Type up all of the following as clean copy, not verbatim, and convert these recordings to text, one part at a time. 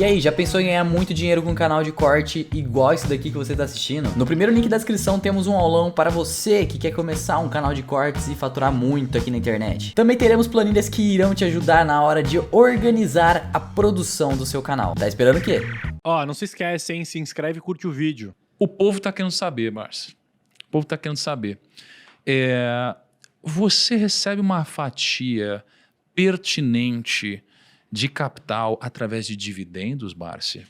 E aí, já pensou em ganhar muito dinheiro com um canal de corte igual esse daqui que você está assistindo? No primeiro link da descrição temos um aulão para você que quer começar um canal de cortes e faturar muito aqui na internet. Também teremos planilhas que irão te ajudar na hora de organizar a produção do seu canal. Tá esperando o quê? Ó, não se esquece, hein? Se inscreve e curte o vídeo. O povo tá querendo saber, Márcio. O povo tá querendo saber. Você recebe uma fatia pertinente de capital através de dividendos, Márcio?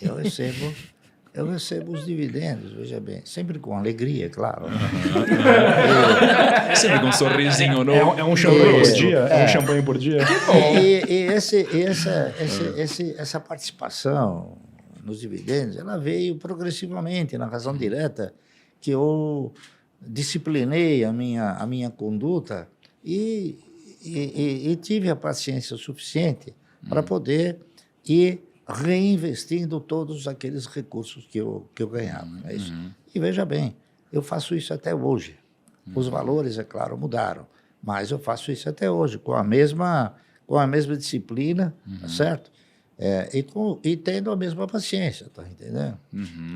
Eu recebo os dividendos, veja bem, sempre com alegria, claro. Sempre com um sorrisinho no... É um champanhe por dia? É um champanhe por dia? Essa participação nos dividendos, ela veio progressivamente, na razão direta, que eu disciplinei a minha conduta e tive a paciência suficiente para poder ir reinvestindo todos aqueles recursos que eu ganhava. É isso? E veja bem, eu faço isso até hoje. Os valores, é claro, mudaram, mas eu faço isso até hoje, com a mesma disciplina, tá certo? E tendo a mesma paciência, tá entendendo?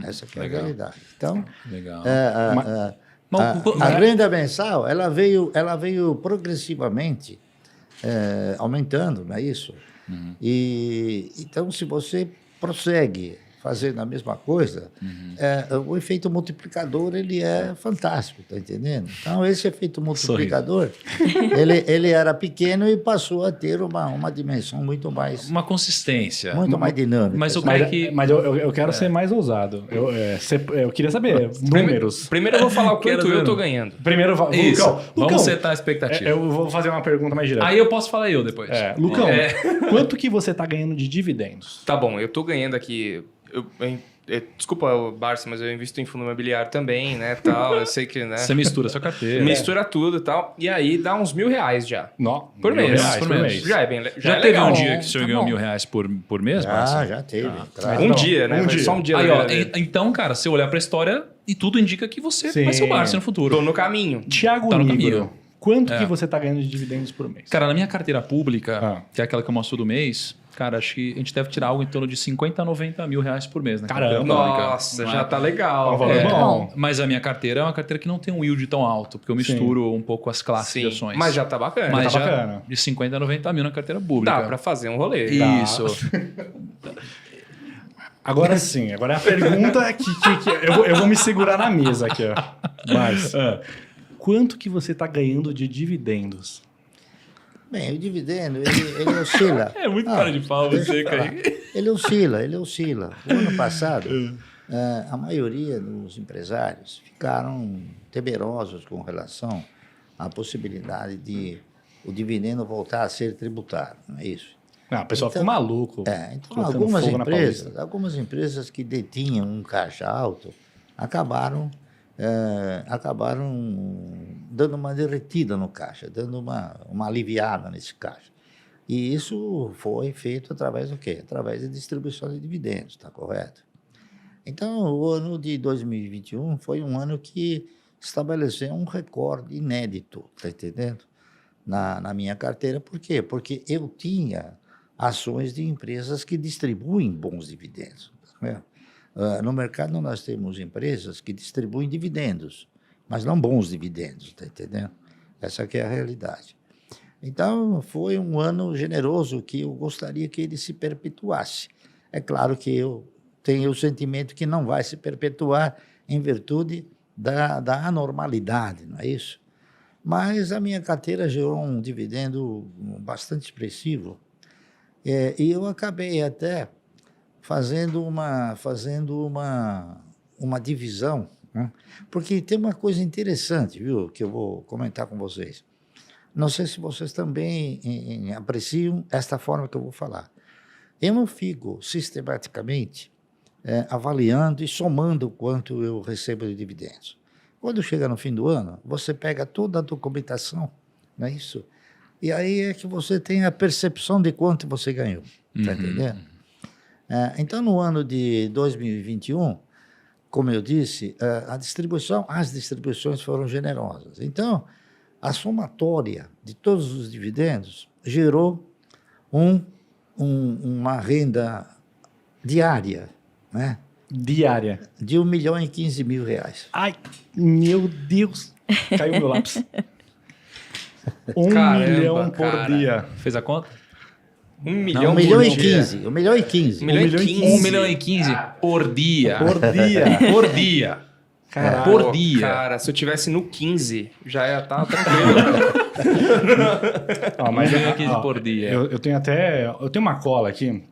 Essa que é a realidade. Então, Legal. a renda mensal, ela veio progressivamente aumentando, não é isso? E então, se você prossegue fazendo a mesma coisa, o efeito multiplicador ele é fantástico, tá entendendo? Então, esse efeito multiplicador, ele era pequeno e passou a ter uma dimensão muito mais... Uma consistência. Muito mais dinâmica. Mas eu quero que... Mas eu quero ser mais ousado. Eu queria saber números. Primeiro eu vou falar o quanto eu tô ganhando. Primeiro, Isso. Lucão, Vamos setar a expectativa. eu vou fazer uma pergunta mais direta. Aí eu posso falar eu depois. Lucão, quanto que você tá ganhando de dividendos? Tá bom, eu tô ganhando aqui... Desculpa, Barça, mas eu invisto em fundo imobiliário também, né, tal. Eu sei que, né... Você mistura a sua carteira. Mistura tudo e tal. E aí dá uns R$1.000 já. Por mês. Por mês. Já é bem Já é teve legal. um dia que o senhor ganhou R$1.000 por mês, Márcio? Já teve. Claro. Um dia, né? Um dia. Só um dia. Aí, da ó, vida dele. então, cara, se eu olhar pra história, e tudo indica que você vai ser o Márcio no futuro. Tô no caminho. Tiago Tá no Nigro, caminho. quanto que você tá ganhando de dividendos por mês? Cara, na minha carteira pública, que é aquela que eu mostro do mês, cara, acho que a gente deve tirar algo em torno de 50 a 90 mil reais por mês na carteira Caramba. pública. Nossa, Não já é? tá legal. É um valor bom. Mas a minha carteira é uma carteira que não tem um yield tão alto, porque eu misturo um pouco as classes de Sim, ações. mas já tá bacana. Mas tá já bacana. de 50 a 90 mil na carteira pública. Dá pra fazer um rolê. Isso. Agora sim, agora é a pergunta que eu vou me segurar na mesa aqui, ó. Mas, quanto que você tá ganhando de dividendos? Bem, o dividendo, ele oscila. É muito cara de pau deixa você, eu falar. cara. Ele oscila. O ano passado, a maioria dos empresários ficaram temerosos com relação à possibilidade de o dividendo voltar a ser tributado, não é isso? Não, o pessoal Então- ficou maluco. Então colocando algumas fogo na Paulista. algumas empresas que detinham um caixa alto acabaram dando uma derretida no caixa, dando uma aliviada nesse caixa. E isso foi feito através do quê? Através da distribuição de dividendos, está correto? Então, o ano de 2021 foi um ano que estabeleceu um recorde inédito, está entendendo? Na minha carteira. Por quê? Porque eu tinha ações de empresas que distribuem bons dividendos. Né? No mercado nós temos empresas que distribuem dividendos, mas não bons dividendos, está entendendo? Essa que é a realidade. Então, foi um ano generoso que eu gostaria que ele se perpetuasse. É claro que eu tenho o sentimento que não vai se perpetuar em virtude da anormalidade, não é isso? Mas a minha carteira gerou um dividendo bastante expressivo e eu acabei até fazendo uma divisão, né? Porque tem uma coisa interessante, viu, que eu vou comentar com vocês. Não sei se vocês também apreciam esta forma que eu vou falar. Eu não fico sistematicamente avaliando e somando o quanto eu recebo de dividendos. Quando chega no fim do ano, você pega toda a documentação, não é isso? E aí é que você tem a percepção de quanto você ganhou, está entendendo? Então, no ano de 2021, como eu disse, as distribuições foram generosas. Então, a somatória de todos os dividendos gerou um uma renda diária, né? Diária. De R$1.015.000. Ai, meu Deus. Caiu meu lápis. 1 Caramba, milhão por cara. dia. Fez a conta? 1 Não, milhão 1 milhão por e dia. 15. 1 milhão e 15. 1 milhão e 15. 1 milhão e 15 por dia. Por dia. Por dia. Caralho. Por dia. Cara, se eu tivesse no 15, já ia estar tranquilo. Ó, mas 1 milhão e 15 por dia. Eu tenho uma cola aqui,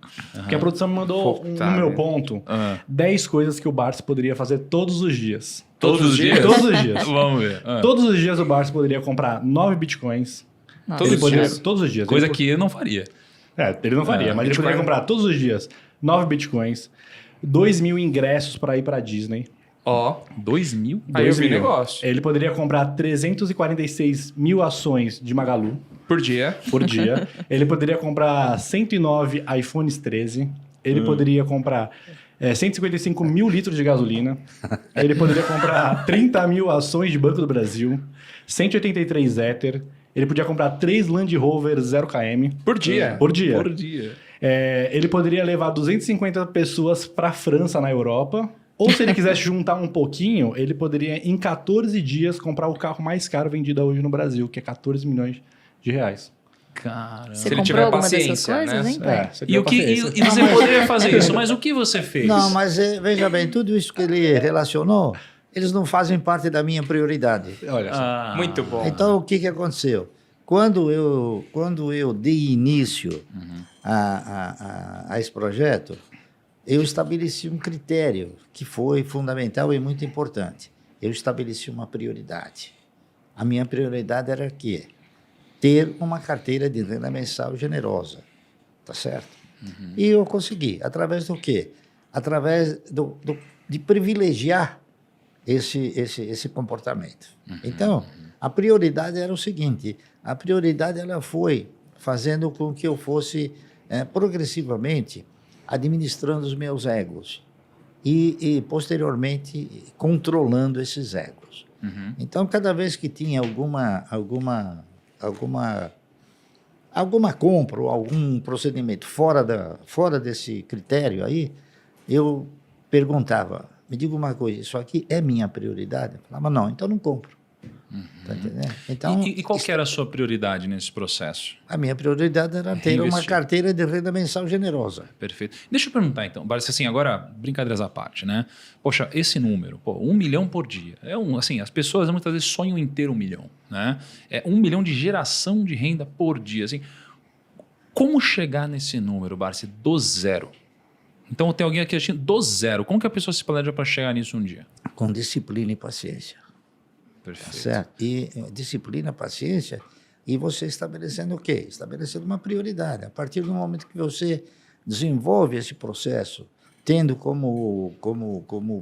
que a produção me mandou Puta no meu merda. ponto, Ah. 10 coisas que o Barça poderia fazer todos os dias. Todos os dias? Todos os dias. Vamos ver. Ah. Todos os dias o Barça poderia comprar 9 bitcoins. Nossa. Ele poderia, dias? todos os dias. Coisa Ele- que ele não faria. ele não faria, mas ele Bitcoin- poderia comprar todos os dias 9 bitcoins, 2.000 ingressos para ir para Disney. Ó, 2 mil? aí eu 2 vi mil. negócio. Ele poderia comprar 346 mil ações de Magalu Por dia. por dia. Ele poderia comprar 109 iPhones 13. Ele poderia comprar 155 mil litros de gasolina. Ele poderia comprar 30 mil ações de Banco do Brasil, 183 Ether. Ele podia comprar 3 Land Rover 0km Por dia. por dia. Por dia. Ele poderia levar 250 pessoas para a França, na Europa. Ou se ele quisesse juntar um pouquinho, ele poderia, em 14 dias, comprar o carro mais caro vendido hoje no Brasil, que é 14 milhões de reais. Caramba. Se Você ele comprou tiver alguma paciência, dessas coisas, né? hein, pai? você E, tem o que, paciência. e você poderia fazer isso, mas o que você fez? Não, mas veja bem, tudo isso que ele relacionou, eles não fazem parte da minha prioridade. Olha só. Ah, Muito bom. Então, o que aconteceu? Quando eu dei início a esse projeto, eu estabeleci um critério que foi fundamental e muito importante. Eu estabeleci uma prioridade. A minha prioridade era que ter uma carteira de renda mensal generosa, tá certo? E eu consegui, através do quê? Através de privilegiar esse comportamento. Então, a prioridade era o seguinte, a prioridade ela foi fazendo com que eu fosse progressivamente administrando os meus egos e posteriormente controlando esses egos. Então, cada vez que tinha alguma compra ou algum procedimento fora desse critério aí, eu perguntava, me diga uma coisa, isso aqui é minha prioridade? Eu falava, não, então não compro. Tá entendendo? Então, e qual que era a sua prioridade nesse processo? a minha prioridade era ter uma Reinvestir. carteira de renda mensal generosa. Perfeito. Deixa eu perguntar então, Barça, assim, agora, brincadeiras à parte, né? Poxa, esse número, 1 milhão por dia. Assim, as pessoas muitas vezes sonham em ter 1 milhão, né? É 1 milhão de geração de renda por dia. Assim, como chegar nesse número, Barça, do zero? Então tem alguém aqui assistindo do zero. Como que a pessoa se planeja para chegar nisso um dia? Com disciplina e paciência. Perfeito. Certo? E disciplina, paciência, e você estabelecendo o quê? Estabelecendo uma prioridade. A partir do momento que você desenvolve esse processo, tendo como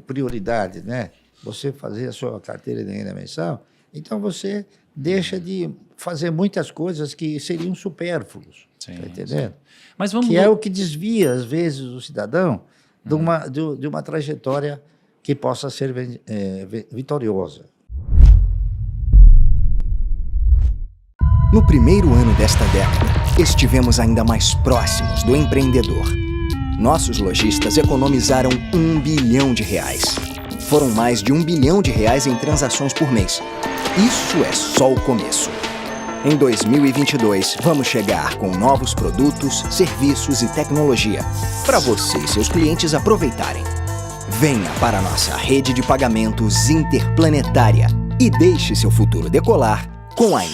prioridade, né, você fazer a sua carteira de renda mensal, então você deixa de fazer muitas coisas que seriam supérfluos. Sim, Tá entendendo? Mas vamos... Que é o que desvia, às vezes, o cidadão de uma trajetória que possa ser vitoriosa. No primeiro ano desta década, estivemos ainda mais próximos do empreendedor. Nossos lojistas economizaram R$1 bilhão. Foram mais de R$1 bilhão em transações por mês. Isso é só o começo. Em 2022, vamos chegar com novos produtos, serviços e tecnologia para você e seus clientes aproveitarem. Venha para a nossa rede de pagamentos interplanetária e deixe seu futuro decolar com a